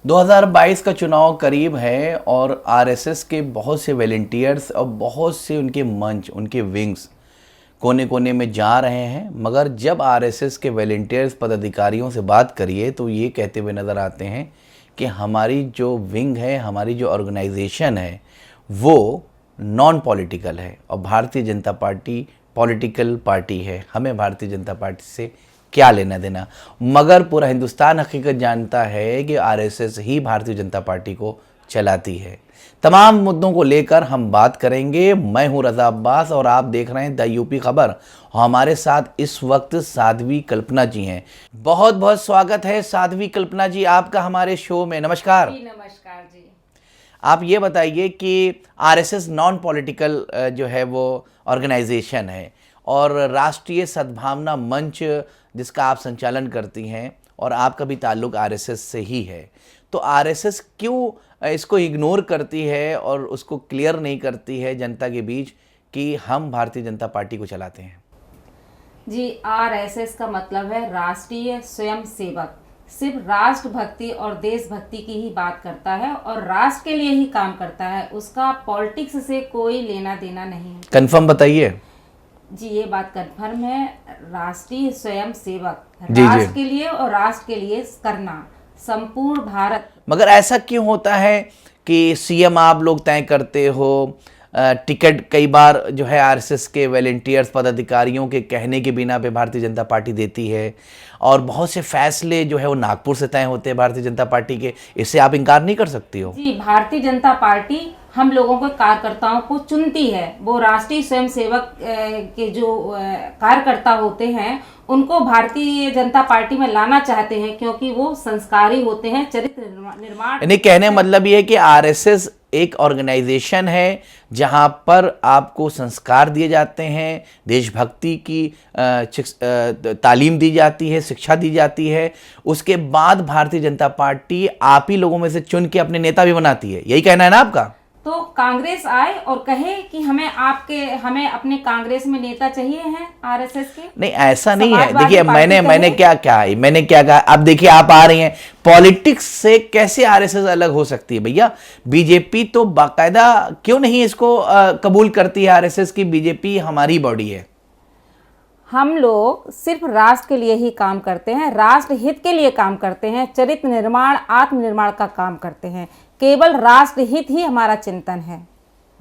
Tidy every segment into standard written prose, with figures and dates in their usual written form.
2022 का चुनाव करीब है और आरएसएस के बहुत से वॉलंटियर्स और बहुत से उनके मंच, उनके विंग्स कोने कोने में जा रहे हैं। मगर जब आरएसएस के वॉलंटियर्स पदाधिकारियों से बात करिए तो ये कहते हुए नज़र आते हैं कि हमारी जो विंग है, हमारी जो ऑर्गेनाइजेशन है वो नॉन पॉलिटिकल है और Bharatiya Janata party political party है, हमें भारतीय जनता पार्टी से क्या लेना देना। मगर पूरा हिंदुस्तान हकीकत जानता है कि आरएसएस ही भारतीय जनता पार्टी को चलाती है। तमाम मुद्दों को लेकर हम बात करेंगे। मैं हूं रज़ा अब्बास और आप देख रहे हैं द यूपी खबर। हमारे साथ इस वक्त साध्वी कल्पना जी हैं। बहुत बहुत स्वागत है साध्वी कल्पना जी आपका हमारे शो में। नमस्कार जी। नमस्कार जी। आप ये बताइए कि आरएसएस नॉन पॉलिटिकल जो है वो ऑर्गेनाइजेशन है और राष्ट्रीय सद्भावना मंच जिसका आप संचालन करती हैं और आपका भी ताल्लुक आरएसएस से ही है, तो आरएसएस क्यों इसको इग्नोर करती है और उसको क्लियर नहीं करती है जनता के बीच कि हम भारतीय जनता पार्टी को चलाते हैं? जी, आरएसएस का मतलब है राष्ट्रीय स्वयं सेवक। सिर्फ राष्ट्रभक्ति और देशभक्ति की ही बात करता है और राष्ट्र के लिए ही काम करता है। उसका पॉलिटिक्स से कोई लेना देना नहीं। कंफर्म बताइए। जी, ये बात कंफर्म है। राष्ट्रीय स्वयं सेवक, जी, राष्ट्र के लिए और राष्ट्र के लिए करना, संपूर्ण भारत। मगर ऐसा क्यों होता है कि सीएम आप लोग तय करते हो, टिकट कई बार जो है आरएसएस के वॉलंटियर्स पदाधिकारियों के कहने के बिना पे भारतीय जनता पार्टी देती है और बहुत से फैसले जो है वो नागपुर से तय होते हैं भारतीय जनता पार्टी के, इससे आप इनकार नहीं कर सकती हो? जी, भारतीय जनता पार्टी हम लोगों को कार्यकर्ताओं को चुनती है। वो राष्ट्रीय स्वयंसेवक के जो कार्यकर्ता होते हैं उनको भारतीय जनता पार्टी में लाना चाहते हैं क्योंकि वो संस्कारी होते हैं, चरित्र निर्माण। यानी कहने मतलब ये है कि आरएसएस एक ऑर्गेनाइजेशन है जहां पर आपको संस्कार दिए जाते हैं, देशभक्ति की तालीम दी जाती है, शिक्षा दी जाती है। उसके बाद भारतीय जनता पार्टी आप ही लोगों में से चुन के अपने नेता भी बनाती है, यही कहना है ना आपका? तो कांग्रेस आए और कहे कि हमें अपने कांग्रेस में नेता चाहिए हैं आरएसएस के। नहीं, ऐसा नहीं है। देखिए मैंने क्या कहा, अब देखिए आप आ रही हैं पॉलिटिक्स से, कैसे आरएसएस अलग हो सकती है भैया? बीजेपी तो बाकायदा क्यों नहीं इसको कबूल करती है आरएसएस की बीजेपी हमारी बॉडी है। हम लोग सिर्फ राष्ट्र के लिए ही काम करते हैं, राष्ट्र हित के लिए काम करते हैं, चरित्र निर्माण, आत्मनिर्माण का काम करते हैं। केवल राष्ट्र हित ही हमारा चिंतन है।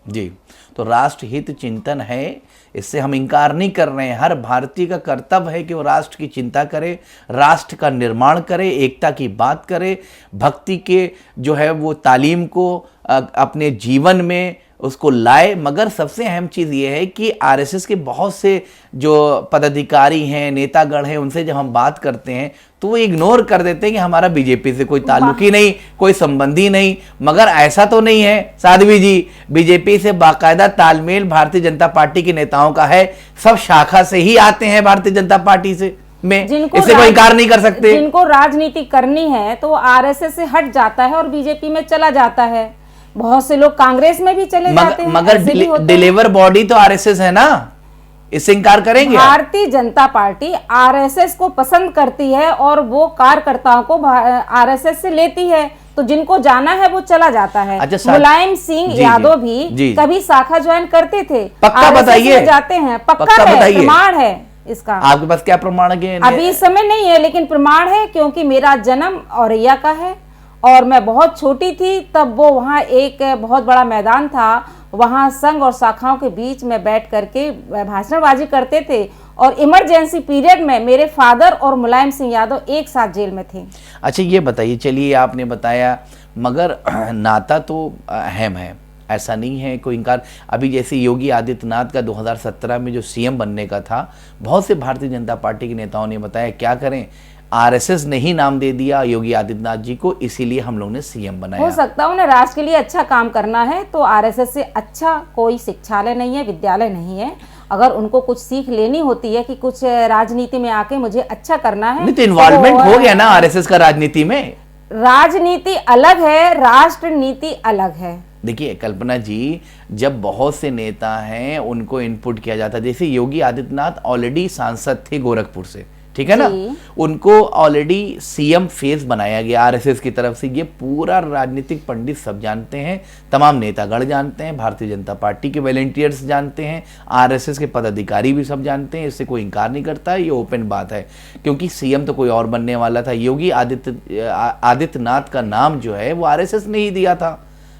जी, तो राष्ट्र हित चिंतन है, इससे हम इनकार नहीं कर रहे हैं। हर भारतीय का कर्तव्य है कि वो राष्ट्र की चिंता करे, राष्ट्र का निर्माण करे, एकता की बात करे, भक्ति के जो है वो तालीम को अपने जीवन में उसको लाए। मगर सबसे अहम चीज़ ये है कि आरएसएस के बहुत से जो पदाधिकारी हैं, नेतागण हैं, उनसे जब हम बात करते हैं तो वो इग्नोर कर देते हैं कि हमारा बीजेपी से कोई ताल्लुक ही नहीं, कोई संबंधी नहीं। मगर ऐसा तो नहीं है साध्वी जी, बीजेपी से बाकायदा तालमेल भारतीय जनता पार्टी के नेताओं का है। सब शाखा से ही आते हैं भारतीय जनता पार्टी से में, इससे कोई इनकार नहीं कर सकते। जिनको राजनीति करनी है तो आरएसएस से हट जाता है और बीजेपी में चला जाता है। बहुत से लोग कांग्रेस में भी चले जाते हैं। मगर डिलीवर बॉडी तो आरएसएस है ना, इससे इनकार करेंगे? भारतीय जनता पार्टी आरएसएस को पसंद करती है और वो कार्यकर्ताओं को आरएसएस से लेती है, तो जिनको जाना है वो चला जाता है। अच्छा, मुलायम सिंह यादव भी कभी शाखा ज्वाइन करते थे, पक्का बताइए? जाते हैं, पक्का है, प्रमाण है इसका। आपके पास क्या प्रमाण है? अभी इस समय नहीं है लेकिन प्रमाण है, क्योंकि मेरा जन्म औरैया का है और मैं बहुत छोटी थी तब वो वहाँ एक बहुत बड़ा मैदान था, वहाँ संघ और शाखाओं के बीच में बैठ करके भाषणबाजी करते थे और इमरजेंसी पीरियड में मेरे फादर और मुलायम सिंह यादव एक साथ जेल में थे। अच्छा, ये बताइए, चलिए आपने बताया, मगर नाता तो अहम है, ऐसा नहीं है, कोई इनकार। अभी जैसे योगी आदित्यनाथ का 2017 में जो सीएम बनने का था, बहुत से भारतीय जनता पार्टी के नेताओं ने बताया क्या करें, आरएसएस ने ही नाम दे दिया योगी आदित्यनाथ जी को, इसीलिए हम लोग ने सीएम बनाया। हो सकता है उन्हें राष्ट्र के लिए अच्छा काम करना है, तो आरएसएस से अच्छा कोई शिक्षालय नहीं है, विद्यालय नहीं है। अगर उनको कुछ सीख लेनी होती है कि कुछ राजनीति में आके मुझे अच्छा करना है, तो इन्वॉल्वमेंट हो गया ना आरएसएस का राजनीति में। राजनीति अलग है, राष्ट्र नीति अलग है। देखिए कल्पना जी, जब बहुत से नेता हैं उनको इनपुट किया जाता है, जैसे योगी आदित्यनाथ ऑलरेडी सांसद थे गोरखपुर से, ठीक है ना। जी। उनको ऑलरेडी सीएम फेस बनाया गया आरएसएस की तरफ से। ये पूरा राजनीतिक पंडित सब जानते हैं, तमाम नेतागण जानते हैं, भारतीय जनता पार्टी के वॉलंटियर्स जानते हैं, आरएसएस के पदाधिकारी भी सब जानते हैं। इससे कोई इंकार नहीं करता, ये ओपन बात है। क्योंकि सीएम तो कोई और बनने वाला था, योगी आदित्यनाथ का नाम जो है वो आरएसएस ने ही दिया था,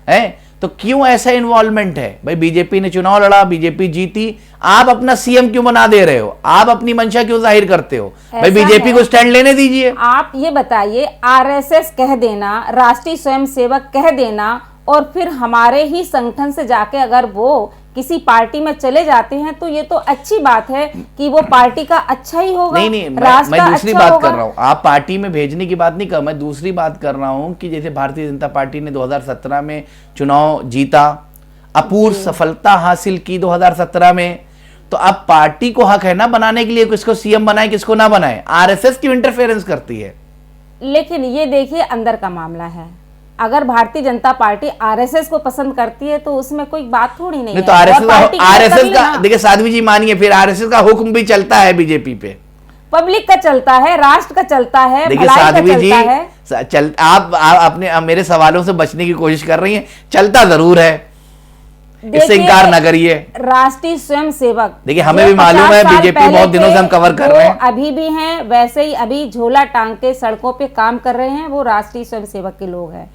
है। तो क्यों ऐसा इन्वॉल्वमेंट है भाई? बीजेपी ने चुनाव लड़ा, बीजेपी जीती, आप अपना सीएम क्यों बना दे रहे हो? आप अपनी मंशा क्यों जाहिर करते हो? भाई बीजेपी को स्टैंड लेने दीजिए। आप ये बताइए, आरएसएस कह देना, राष्ट्रीय स्वयंसेवक कह देना, और फिर हमारे ही संगठन से जाके अगर वो किसी पार्टी में चले जाते हैं तो ये तो अच्छी बात है कि वो पार्टी का अच्छा ही होगा। नहीं, मैं दूसरी बात कर रहा हूँ। आप पार्टी में भेजने की बात नहीं कर, मैं दूसरी बात कर रहा हूँ कि जैसे भारतीय जनता पार्टी ने 2017 में चुनाव जीता, अपूर्व सफलता हासिल की 2017 में, तो अब पार्टी को हक है ना बनाने के लिए किसको सीएम बनाए किसको ना बनाए। आरएसएस क्यों इंटरफेरेंस करती है? लेकिन ये देखिए अंदर का मामला है। अगर भारतीय जनता पार्टी आरएसएस को पसंद करती है तो उसमें कोई बात थोड़ी नहीं है। तो आरएसएस का देखिए, साध्वी जी मानिए, फिर आरएसएस का हुक्म भी चलता है बीजेपी पे, पब्लिक का चलता है, राष्ट्र का चलता है, देखिए साध्वी जी आप अपने मेरे सवालों से बचने की कोशिश कर रही हैं। चलता जरूर है, इससे इंकार ना करिए। राष्ट्रीय स्वयंसेवक, देखिए हमें भी मालूम है, बीजेपी बहुत दिनों से हम कवर कर रहे हैं, अभी भी हैं, वैसे ही अभी झोला टांग के सड़कों पे काम कर रहे हैं, वो राष्ट्रीय स्वयंसेवक के लोग हैं।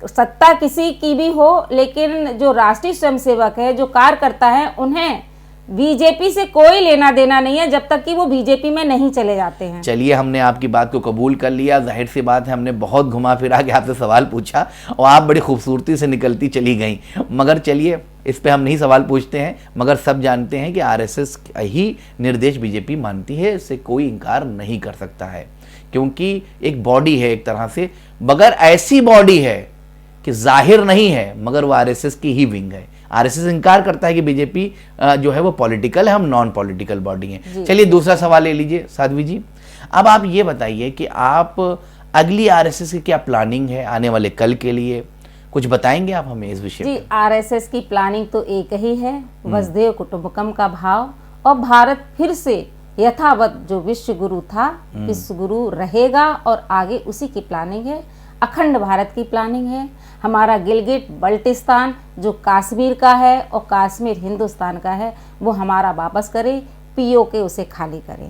सत्ता किसी की भी हो, लेकिन जो राष्ट्रीय स्वयंसेवक है, जो कार्यकर्ता है, उन्हें बीजेपी से कोई लेना देना नहीं है जब तक कि वो बीजेपी में नहीं चले जाते हैं। चलिए, हमने आपकी बात को कबूल कर लिया। जाहिर सी बात है, हमने बहुत घुमा फिरा के आपसे सवाल पूछा और आप बड़ी खूबसूरती से निकलती चली गई। मगर चलिए, इस पे हम नहीं सवाल पूछते हैं, मगर सब जानते हैं कि आरएसएस ही निर्देश बीजेपी मानती है, इससे कोई इंकार नहीं कर सकता है, क्योंकि एक बॉडी है एक तरह से, मगर ऐसी बॉडी है कि जाहिर नहीं है, मगर वो आरएसएस की ही विंग है। आरएसएस इंकार करता है कि बीजेपी जो है वो पॉलिटिकल है, हम नॉन पॉलिटिकल बॉडी हैं। चलिए दूसरा सवाल ले लीजिए साध्वी जी। अब आप ये बताइए कि आप अगली आरएसएस की क्या प्लानिंग है आने वाले कल के लिए, कुछ बताएंगे आप हमें इस विषय जी? में? आरएसएस की प्लानिंग तो एक ही है, वसुधैव कुटुंबकम का भाव, और भारत फिर से यथावत जो विश्व गुरु था, विश्व गुरु रहेगा, और आगे उसी की प्लानिंग है। अखंड भारत की प्लानिंग है। हमारा गिलगिट बल्टिस्तान जो कश्मीर का है और कश्मीर हिंदुस्तान का है, वो हमारा वापस करे, पीओके उसे खाली करे।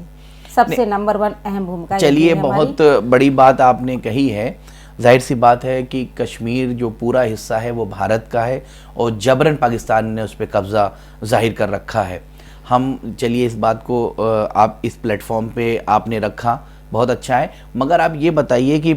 सबसे नंबर 1 अहम भूमिका। चलिए, बहुत बड़ी बात आपने कही है। जाहिर सी बात है कि कश्मीर जो पूरा हिस्सा है वो भारत का है और जबरन पाकिस्तान ने उस पर कब्जा जाहिर कर रखा है। हम चलिए इस बात को आप इस प्लेटफॉर्म पे आपने रखा, बहुत अच्छा है। मगर आप ये बताइए कि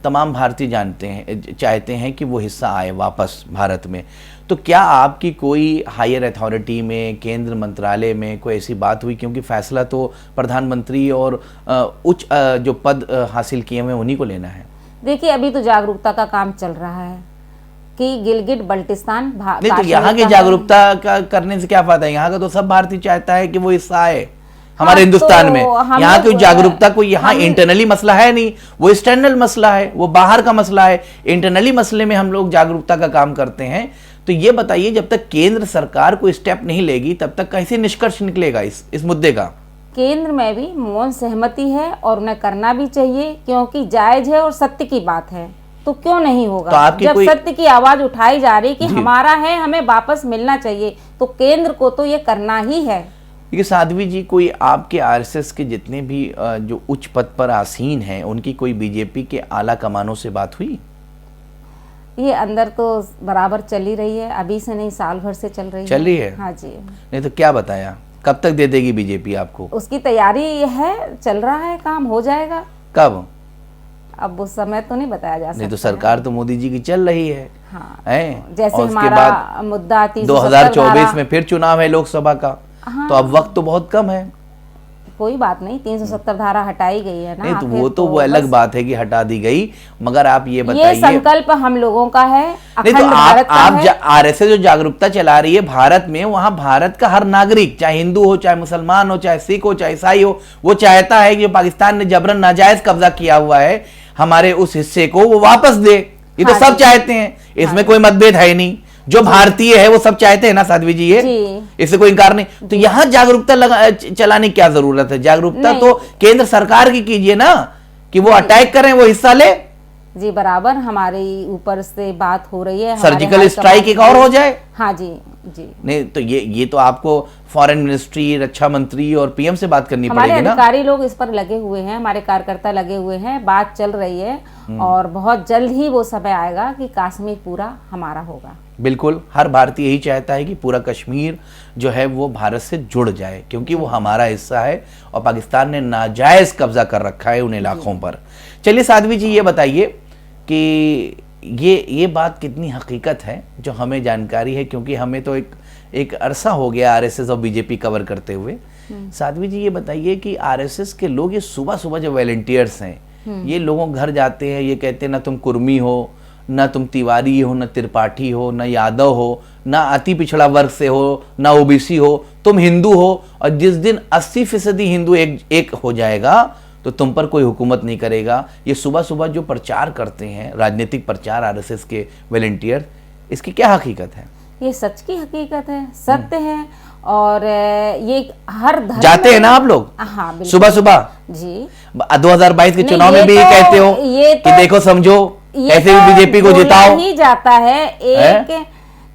तमाम भारतीय जानते हैं, चाहते हैं कि वो हिस्सा आए वापस भारत में, तो क्या आपकी कोई हायर अथॉरिटी में, केंद्र मंत्रालय में कोई ऐसी बात हुई? क्योंकि फैसला तो प्रधानमंत्री और उच्च जो पद हासिल किए हुए उन्हीं को लेना है। देखिए, अभी तो जागरूकता का काम चल रहा है कि गिलगिट बल्टिस्तान नहीं, तो यहाँ की जागरूकता का करने से क्या फायदा है? यहाँ का तो सब भारतीय चाहता है कि वो हिस्सा आए हमारे हिंदुस्तान में। यहाँ की जागरूकता कोई यहाँ इंटरनली मसला है नहीं, वो एक्सटर्नल मसला है, वो बाहर का मसला है। इंटरनली मसले में हम लोग जागरूकता का काम करते हैं। तो ये बताइए, जब तक केंद्र सरकार कोई स्टेप नहीं लेगी तब तक कैसे निष्कर्ष निकलेगा इस मुद्दे का? केंद्र में भी मौन सहमति है और उन्हें करना भी चाहिए, क्योंकि जायज है और सत्य की बात है, तो क्यों नहीं होगा? तो जब सत्य की आवाज उठाई जा रही कि हमारा है, हमें वापस मिलना चाहिए, तो केंद्र को तो ये करना ही है। देखिए साध्वी जी, कोई आपके आरएसएस के जितने भी जो उच्च पद पर आसीन हैं, उनकी कोई बीजेपी के आला कमानों से बात हुई? ये अंदर तो बराबर चल ही रही है, अभी से नहीं, साल भर से चल रही है। हाँ जी। नहीं तो क्या बताया, कब तक दे देगी बीजेपी आपको? उसकी तैयारी है, चल रहा है, काम हो जाएगा। कब? अब वो समय तो नहीं बताया जा सकता। नहीं तो सरकार तो मोदी जी की चल रही है। हाँ, है? जैसे हमारा मुद्दा 2024 में फिर चुनाव है लोकसभा का। हाँ, तो अब वक्त तो बहुत कम है। कोई बात नहीं, 370 धारा हटाई गई है ना। नहीं तो वो अलग बात है कि हटा दी गई, मगर आप ये बताइए, ये संकल्प हम लोगों का है, नहीं तो आप आरएसएस जो जागरूकता चला रही है भारत में, वहां भारत का हर नागरिक, चाहे हिंदू हो, चाहे मुसलमान हो, चाहे सिख हो, चाहे ईसाई हो, वो चाहता है कि जो पाकिस्तान ने जबरन नाजायज कब्जा किया हुआ है हमारे उस हिस्से को, वो वापस दे। ये तो सब चाहते हैं, इसमें कोई मतभेद है नहीं। जो भारतीय है वो सब चाहते हैं ना साध्वी जी, ये जी। इससे कोई इनकार नहीं। तो यहाँ जागरूकता चलाने की क्या जरूरत है? जागरूकता तो केंद्र सरकार की कीजिए ना, कि वो अटैक करें, वो हिस्सा ले। जी बराबर हमारे ऊपर से बात हो रही है, सर्जिकल स्ट्राइक एक और हो जाए। हाँ जी जी। नहीं तो ये तो आपको फॉरेन मिनिस्ट्री, रक्षा मंत्री और पीएम से बात करनी हमारे पड़ेगी ना। अधिकारी लोग इस पर लगे हुए हैं, हमारे कार्यकर्ता लगे हुए हैं, बात चल रही है और बहुत जल्द ही वो समय आएगा कि कश्मीर पूरा हमारा होगा। बिल्कुल, हर भारतीय यही चाहता है कि पूरा कश्मीर जो है वो भारत से जुड़ जाए, क्योंकि वो हमारा हिस्सा है और पाकिस्तान ने नाजायज कब्जा कर रखा है उन इलाकों पर। चलिए साध्वी जी ये बताइए कि ये बात कितनी हकीकत है जो हमें जानकारी है, क्योंकि हमें तो एक अरसा हो गया आरएसएस और बीजेपी कवर करते हुए। साध्वी जी ये बताइए कि आरएसएस के लोग ये सुबह सुबह जो वॉलंटियर्स हैं, ये लोगों घर जाते हैं, ये कहते हैं ना तुम कुर्मी हो, ना तुम तिवारी हो, ना त्रिपाठी हो, ना यादव हो, ना अति पिछड़ा वर्ग से हो, ना ओबीसी हो, तुम हिंदू हो, और जिस दिन 80% हिंदू एक हो जाएगा तो तुम पर कोई हुकूमत नहीं करेगा। ये सुबह सुबह जो प्रचार करते हैं, राजनीतिक प्रचार आरएसएस के वॉलंटियर, इसकी क्या हकीकत है? ये सच की हकीकत है, सत्य है। और ये हर धर्म जाते हैं ना आप लोग? हाँ बिल्कुल। सुबह सुबह जी 2022 के चुनाव में भी ये कहते हो कि देखो समझो ऐसे भी बीजेपी को जिताओ। ही जाता है, एक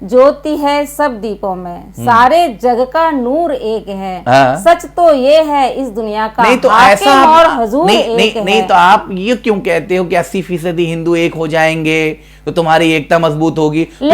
ज्योति है सब दीपों में, सारे जग का नूर एक है। हाँ। सच तो ये है इस दुनिया का, नहीं तो हाकिम ऐसा और हुजूर एक नहीं है। तो आप ये क्यों कहते हो कि 80% हिंदू एक हो जाएंगे तो तुम्हारी एकता मजबूत होगी? तो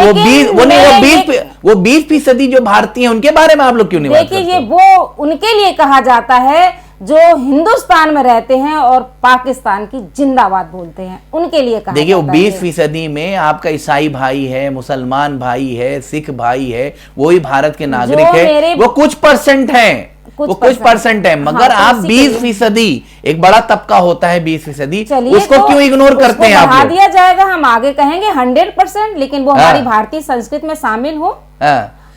वो 20% जो भारतीय हैं उनके बारे में आप लोग क्यों नहीं बात करते? देखिए ये वो उनके लिए कहा जाता है जो हिंदुस्तान में रहते हैं और पाकिस्तान की जिंदाबाद बोलते हैं, उनके लिए कहा देखिए वो जाता है। 20% में आपका ईसाई भाई है, मुसलमान भाई है, सिख भाई है, वही भारत के नागरिक है, वो कुछ परसेंट है, वो कुछ परसेंट है, मगर हाँ, आप 20%, एक बड़ा तबका होता है 20%, उसको तो क्यों इग्नोर करते हैं आप बढ़ा लोग? दिया जाएगा, हम आगे कहेंगे 100%, लेकिन वो हमारी भारतीय संस्कृति में शामिल हो।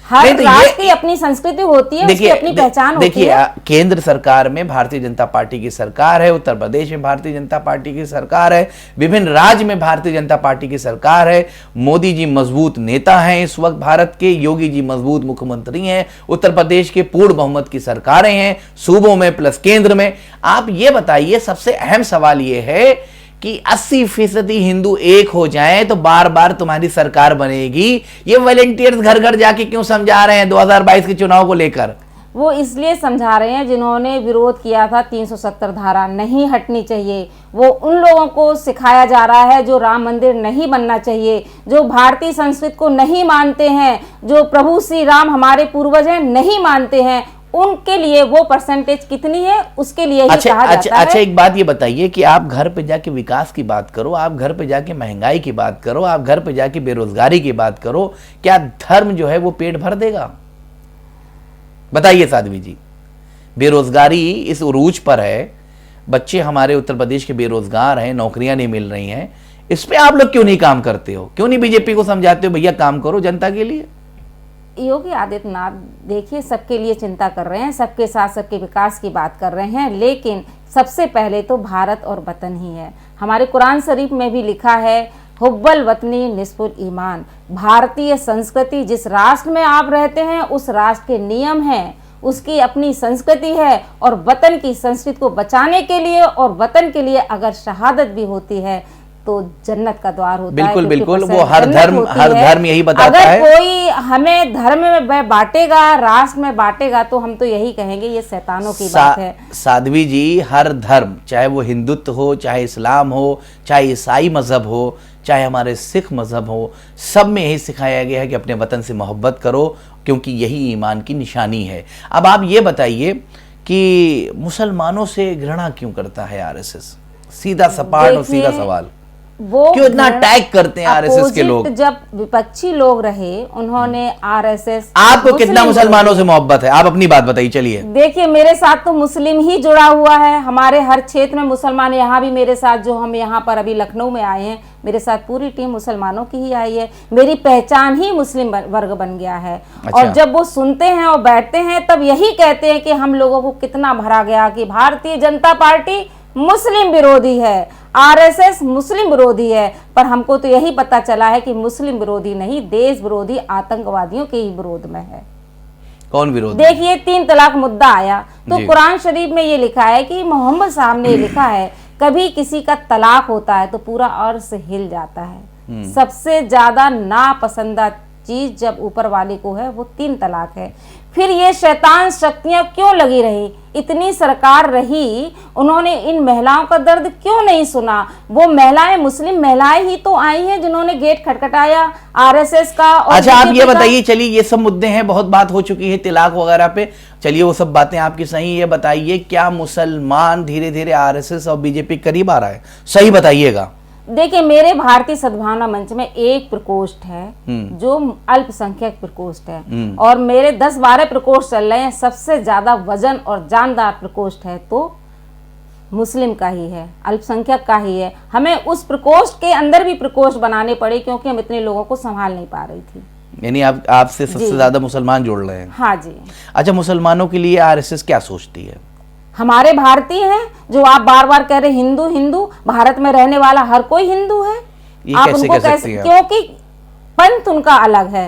हर राष्ट्र की अपनी संस्कृति होती है, उसकी अपनी पहचान होती है। देखिए केंद्र सरकार में भारतीय जनता पार्टी की सरकार है, उत्तर प्रदेश में भारतीय जनता पार्टी की सरकार है, विभिन्न राज्य में भारतीय जनता पार्टी की सरकार है। मोदी जी मजबूत नेता हैं इस वक्त भारत के, योगी जी मजबूत मुख्यमंत्री हैं, उत्तर प्रदेश के पूर्ण बहुमत की सरकारें हैं, सूबों में प्लस केंद्र में। आप ये बताइए, सबसे अहम सवाल ये है कि 80% हिंदू एक हो जाएं तो बार बार तुम्हारी सरकार बनेगी। ये वॉलंटियर्स घर घर जाके क्यों समझा रहे हैं 2022 के चुनाव को लेकर? वो इसलिए समझा रहे हैं जिन्होंने विरोध किया था 370 धारा नहीं हटनी चाहिए। वो उन लोगों को सिखाया जा रहा है जो राम मंदिर नहीं बनना चाहिए, जो भारतीय संस्कृति को नहीं मानते हैं, जो प्रभु श्री राम हमारे पूर्वज हैं नहीं मानते हैं, उनके लिए वो परसेंटेज कितनी है उसके लिए ही कहा जाता है। अच्छा एक बात ये बताइए कि आप घर पे जाके विकास की बात करो, आप घर पे जाके महंगाई की बात करो, आप घर पे जाके बेरोजगारी की बात करो, क्या धर्म जो है वो पेट भर देगा? बताइए साध्वी जी। बेरोजगारी इस उरूज पर है, बच्चे हमारे उत्तर प्रदेश के बेरोजगार हैं, नौकरियां नहीं मिल रही हैं, इस पे आप लोग क्यों नहीं काम करते हो? क्यों नहीं बीजेपी को समझाते हो भैया काम करो जनता के लिए? योगी आदित्यनाथ देखिए सबके लिए चिंता कर रहे हैं, सबके साथ सबके विकास की बात कर रहे हैं, लेकिन सबसे पहले तो भारत और वतन ही है। हमारे कुरान शरीफ में भी लिखा है हुब्बल वतनी निस्फुल ईमान। भारतीय संस्कृति, जिस राष्ट्र में आप रहते हैं उस राष्ट्र के नियम हैं, उसकी अपनी संस्कृति है, और वतन की संस्कृति को बचाने के लिए और वतन के लिए अगर शहादत भी होती है तो जन्नत का द्वार होता है। बिल्कुल बिल्कुल, वो हर धर्म यही बताता है। अगर कोई हमें धर्म में बांटेगा, राष्ट्र में बांटेगा, तो हम तो यही कहेंगे ये शैतानों की बात है। साध्वी जी, हर धर्म, चाहे वो हिंदुत्व हो, चाहे इस्लाम हो, चाहे ईसाई मजहब हो, चाहे हमारे सिख मजहब हो, सब में यही सिखाया गया है कि अपने वतन से मोहब्बत करो, क्योंकि यही ईमान की निशानी है। अब आप ये बताइए कि मुसलमानों से घृणा क्यों करता है आरएसएस? सीधा सपाट और सीधा सवाल, वो क्यों इतना अटैक करते हैं आरएसएस के लोग? जब विपक्षी लोग रहे उन्होंने आरएसएस, आपको कितना मुसलमानों से मोहब्बत है? आप अपनी बात बताइए। चलिए देखिए, मेरे साथ तो मुस्लिम ही जुड़ा हुआ है, हमारे हर क्षेत्र में मुसलमान, यहाँ भी मेरे साथ, जो हम यहाँ पर अभी लखनऊ में आए हैं, मेरे साथ पूरी टीम मुसलमानों की ही आई है। मेरी पहचान ही मुस्लिम वर्ग बन गया है। अच्छा। और जब वो सुनते हैं और बैठते हैं तब यही कहते हैं कि हम लोगों को कितना भरा गया कि भारतीय जनता पार्टी मुस्लिम विरोधी है। आरएसएस मुस्लिम विरोधी है, पर हमको तो यही पता चला है कि मुस्लिम विरोधी नहीं, देश विरोधी आतंकवादियों के ही विरोध में है। कौन विरोध? देखिए 3 तलाक मुद्दा आया तो जी। कुरान शरीफ में ये लिखा है कि मोहम्मद साहब ने लिखा है, कभी किसी का तलाक होता है तो पूरा अर्श हिल जाता है। सबसे ज्यादा नापसंदा चीज जब ऊपर वाले को है वो 3 तलाक है। फिर ये शैतान शक्तियां क्यों लगी रही? इतनी सरकार रही, उन्होंने इन महिलाओं का दर्द क्यों नहीं सुना? वो महिलाएं, मुस्लिम महिलाएं ही तो आई हैं जिन्होंने गेट खटखटाया आरएसएस का। और अच्छा आप ये बताइए, चलिए ये सब मुद्दे हैं, बहुत बात हो चुकी है तिलाक वगैरह पे, चलिए वो सब बातें आपकी सही। ये बताइए क्या मुसलमान धीरे धीरे आरएसएस और बीजेपी करीब आ रहा है? सही बताइएगा। देखिए मेरे भारतीय सद्भावना मंच में एक प्रकोष्ठ है जो अल्पसंख्यक प्रकोष्ठ है, और मेरे 10-12 प्रकोष्ठ चल रहे हैं। सबसे ज्यादा वजन और जानदार प्रकोष्ठ है तो मुस्लिम का ही है, अल्पसंख्यक का ही है। हमें उस प्रकोष्ठ के अंदर भी प्रकोष्ठ बनाने पड़े क्योंकि हम इतने लोगों को संभाल नहीं पा रही थी। यानी आपसे सबसे ज्यादा मुसलमान जोड़ रहे हैं? हाँ जी। अच्छा, मुसलमानों के लिए आरएसएस क्या सोचती है? हमारे भारतीय हैं, जो आप बार बार कह रहे हिंदू हिंदू, भारत में रहने वाला हर कोई हिंदू है। ये आप कैसे उनको कह सकती हैं? क्योंकि पंथ उनका अलग है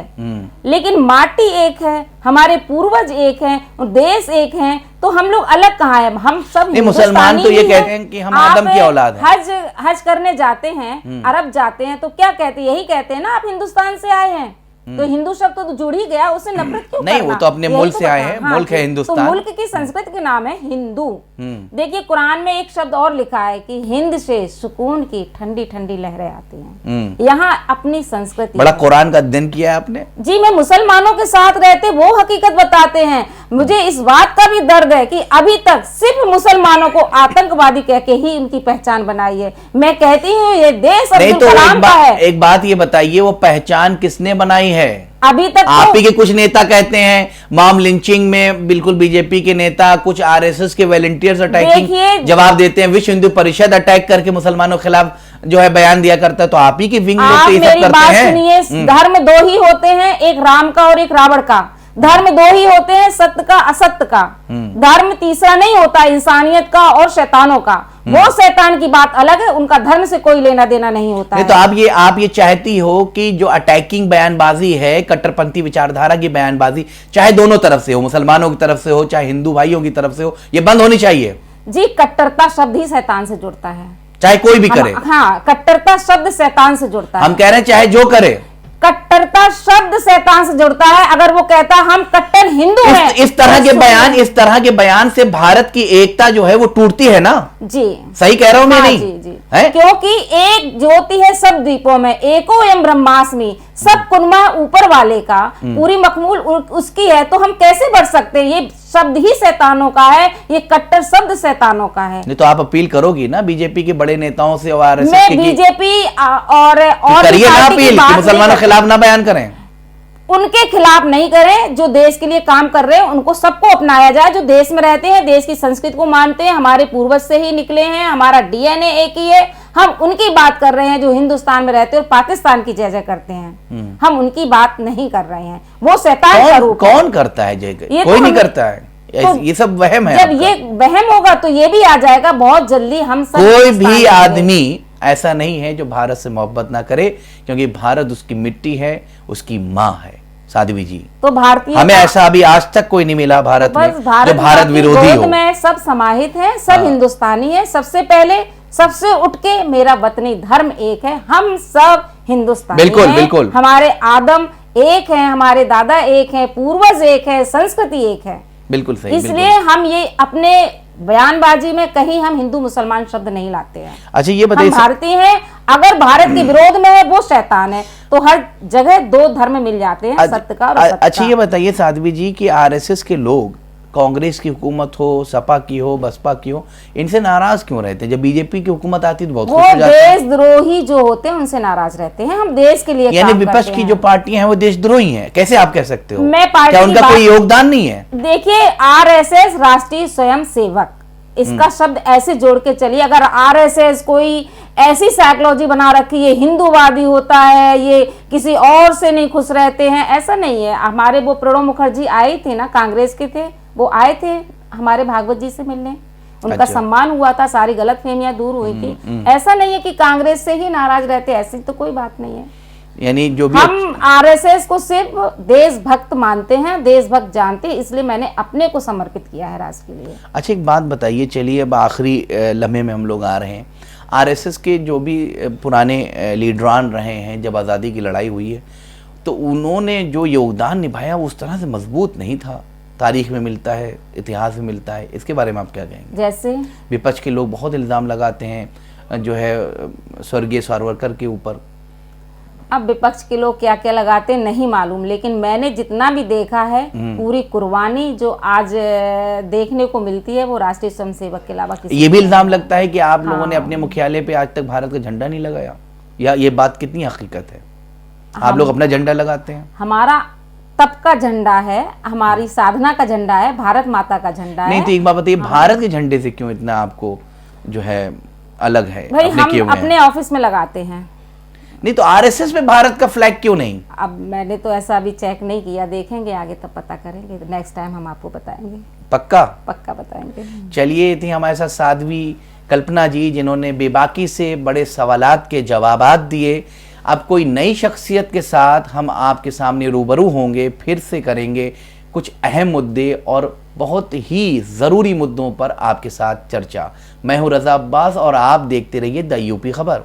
लेकिन माटी एक है, हमारे पूर्वज एक हैं, देश एक हैं, तो हम लोग अलग कहाँ हैं? हम सब नहीं, मुसलमान तो ये कहते हैं कि हम आदम की औलाद हैं। हज करने जाते हैं, अरब जाते हैं तो क्या कहते हैं? यही कहते हैं ना आप हिंदुस्तान से आए हैं, तो हिंदू शब्द तो जुड़ ही गया, उससे नफरत क्यों नहीं करना? वो तो अपने मुल्क से आए हैं। हाँ, मुल्क है हिंदुस्तान, तो मुल्क की संस्कृति के नाम है हिंदू। देखिए कुरान में एक शब्द और लिखा है कि हिंद से सुकून की ठंडी ठंडी लहरें आती हैं। यहाँ अपनी संस्कृति बड़ा कुरान का अध्ययन किया है आपने। जी, मैं मुसलमानों के साथ रहते वो हकीकत बताते हैं। मुझे इस बात का भी दर्द है कि अभी तक सिर्फ मुसलमानों को आतंकवादी कह के ही उनकी पहचान बनाई है। मैं कहती हूँ ये देश अब्दुल कलाम का है। एक बात ये बताइए, वो पहचान किसने बनाई है? अभी तक आप ही के कुछ नेता कहते हैं, मॉब लिंचिंग में बिल्कुल बीजेपी के नेता, कुछ आरएसएस के वॉलंटियर्स अटैकिंग जवाब देते हैं, विश्व हिंदू परिषद अटैक करके मुसलमानों के खिलाफ जो है बयान दिया करता है, तो आप ही की विंग लोग तो ये सब करते हैं। सुनिए, धर्म 2 ही होते हैं, एक राम का और एक रावण का। धर्म 2 ही होते हैं, सत्य का असत्य का। धर्म तीसरा नहीं होता, इंसानियत का और शैतानों का। वो शैतान की बात अलग है, उनका धर्म से कोई लेना देना नहीं होता है। तो आप ये चाहती हो कि जो अटैकिंग बयानबाजी है, कट्टरपंथी विचारधारा की बयानबाजी, चाहे दोनों तरफ से हो, मुसलमानों की तरफ से हो चाहे हिंदू भाइयों की तरफ से हो, ये बंद होनी चाहिए? जी, कट्टरता शब्द ही शैतान से जुड़ता है, चाहे कोई भी करे। हाँ, कट्टरता शब्द शैतान से जुड़ता है। हम कह रहे हैं चाहे जो करे, कट्टरता शब्द शैतान से जुड़ता है। अगर वो कहता हम कट्टर हिंदू हैं, इस तरह के बयान से भारत की एकता जो है वो टूटती है ना? जी सही कह रहा हूं मैं? हाँ, नहीं जी। क्योंकि एक ज्योति है सब द्वीपों में, एको एवं ब्रह्मास्मि, सब कुनमा ऊपर वाले का, पूरी मखमूल उसकी है, तो हम कैसे बढ़ सकते हैं? ये शब्द ही शैतानों का है, ये कट्टर शब्द शैतानों का है। नहीं तो आप अपील करोगी ना बीजेपी के बड़े नेताओं से और मैं बीजेपी और करिए ना अपील कि मुसलमानों के खिलाफ ना बयान करें। उनके खिलाफ नहीं करें, जो देश के लिए काम कर रहे हैं उनको सबको अपनाया जाए, जो देश में रहते हैं, देश की संस्कृति को मानते हैं, हमारे पूर्वज से ही निकले हैं, हमारा डीएनए एक ही है। हम उनकी बात कर रहे हैं जो हिंदुस्तान में रहते हैं और पाकिस्तान की जय जय करते हैं। हम उनकी बात नहीं कर रहे हैं। वो शैतान का रूप कौन करता है जय? कोई नहीं करता है। तो ये सब वहम है। जब ये वहम होगा तो ये भी आ जाएगा बहुत जल्दी। हम सब कोई भी आदमी ऐसा नहीं है जो भारत से मोहब्बत ना करे, क्योंकि भारत उसकी मिट्टी है, उसकी माँ है। साध्वी जी, तो भारतीय हमें ऐसा अभी आज तक कोई नहीं मिला भारत में जो भारत विरोधी हो। में सब समाहित है, सब हिंदुस्तानी है। सबसे पहले सबसे उठ के मेरा वतनी धर्म एक है, हम सब हिंदुस्तानी बिल्कुल हैं। बिल्कुल। हमारे आदम एक है, हमारे दादा एक है, पूर्वज एक है, संस्कृति एक है। बिल्कुल सही। इसलिए हम ये अपने बयानबाजी में कहीं हम हिंदू मुसलमान शब्द नहीं लाते हैं। अच्छा ये बताइए, हम भारतीय हैं, अगर भारत के विरोध में है वो शैतान है, तो हर जगह 2 धर्म मिल जाते हैं, सत्य का और असत्य का। अच्छा ये बताइए साध्वी जी कि आरएसएस के लोग कांग्रेस की हुकूमत हो, सपा की हो, बसपा की हो, इनसे नाराज क्यों रहते हैं? जब बीजेपी की हुकूमत आती तो बहुत खुश हो जाते हैं। देशद्रोही जो होते हैं उनसे नाराज रहते हैं। हम देश के लिए यानी विपक्ष की जो पार्टियां हैं वो देशद्रोही हैं, कैसे आप कह सकते हो? मैं पार्टी क्या उनका कोई योगदान नहीं है? देखिए, आरएसएस राष्ट्रीय स्वयं सेवक, इसका शब्द ऐसे जोड़ के चलिए। अगर आरएसएस कोई ऐसी साइकोलॉजी बना रखी है, हिंदूवादी होता है, ये किसी और से नहीं खुश रहते हैं, ऐसा नहीं है। हमारे वो प्रणब मुखर्जी आए थे ना, कांग्रेस के थे, वो आए थे हमारे भागवत जी से मिलने, उनका सम्मान हुआ था, सारी गलतफहमियां दूर हुई थी। ऐसा नहीं है कि कांग्रेस से ही नाराज रहते, ऐसी तो कोई बात नहीं है। यानी जो भी हम आरएसएस को सिर्फ देशभक्त मानते हैं, देशभक्त जानते हैं, इसलिए मैंने अपने को समर्पित किया है राष्ट्र के लिए। अच्छा, एक बात बताइए, चलिए अब आखिरी लम्हे में हम लोग आ रहे हैं। आरएसएस के जो भी पुराने लीडरान रहे हैं, जब आज़ादी की लड़ाई हुई है तो उन्होंने जो योगदान निभाया वो उस तरह से मजबूत नहीं था, तारीख में मिलता है, इतिहास में मिलता है। इसके बारे में आप क्या कहेंगे? जैसे विपक्ष के लोग बहुत इल्ज़ाम लगाते हैं जो है स्वर्गीय सावरकर के ऊपर। अब विपक्ष के लोग क्या क्या लगाते हैं नहीं मालूम, लेकिन मैंने जितना भी देखा है पूरी कुर्बानी जो आज देखने को मिलती है वो राष्ट्रीय स्वयंसेवक के अलावा किसी। ये भी इल्ज़ाम लगता है कि आप लोगों ने अपने मुख्यालय पे आज तक भारत का झंडा नहीं लगाया, या ये बात कितनी हकीकत है? आप लोग अपना झंडा लगाते हैं। हमारा तब का झंडा है, हमारी साधना का झंडा है, भारत माता का झंडा है। नहीं तो एक बात बताइए, भारत के झंडे से क्यों इतना आपको जो है अलग है? भाई हम अपने ऑफिस में लगाते हैं। नहीं तो आरएसएस में भारत का फ्लैग क्यों नहीं? अब मैंने तो ऐसा अभी चेक नहीं किया, देखेंगे आगे तब पता करेंगे, नेक्स्ट टाइम हम आपको बताएंगे। पक्का पक्का बताएंगे। चलिए, थी हमारे साथ साध्वी कल्पना जी, जिन्होंने बेबाकी से बड़े सवालात के जवाबात दिए। अब कोई नई शख्सियत के साथ हम आपके सामने रूबरू होंगे, फिर से करेंगे कुछ अहम मुद्दे और बहुत ही ज़रूरी मुद्दों पर आपके साथ चर्चा। मैं हूं रज़ा अब्बास और आप देखते रहिए द यूपी खबर।